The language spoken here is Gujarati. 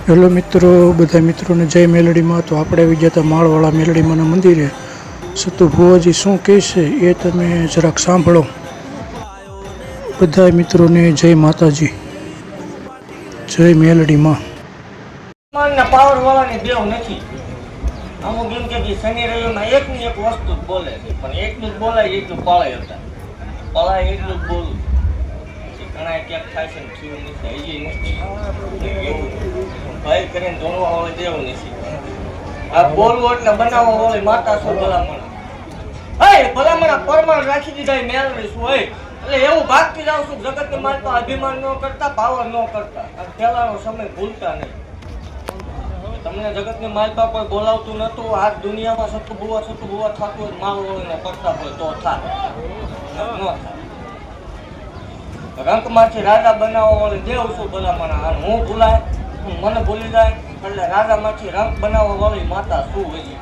હેલો મિત્રો, બધા મિત્રોને જય મેલડીમાં। તો આપણે આવી ગયા હતા માળવાળા મેલડીમાંના મંદિરે। સતુ ભુવાજી શું કહે છે એ તમે જરાક સાંભળો। બધા મિત્રોને જય માતાજી, જય મેલડીમાં। પાવર વાળાની દેવ નથી। અમુક એમ કે શનિ રવિમાં એકની એક વસ્તુ જ બોલે છે, પણ એકનું જ બોલાય એટલું પાળે હતા, પળાય એટલું જ બોલું। ઘણા ક્યાંક થાય છે થયું નથી, હજી નથી ભાઈ કરીને ધોવા વાળો દેવ નથી। આ બોલવું એટલે બનાવવા વાળી માતા શું ભલામણ, ભલામણ પરમાણ રાખી દીધા મેળવી શું હોય એટલે એવું ભાગતી જાવ છું। જગતની માલપા અભિમાન ન કરતા, પાવર ન કરતા, પહેલાનો સમય ભૂલતા નહીં। તમને જગતની માલપા કોઈ બોલાવતું નતું। આ દુનિયામાં સતુ ભુવા થતું હોય, માળવાળાને કરતા હોય તો થાય, ન થાય। રંકમાંથી રાજા બનાવવા વાળી દેવ શું ભલામણ, હું ભૂલાય મને ભૂલી જાય એટલે રાજામાંથી રંક બનાવવા વાળી માતા શું હોય।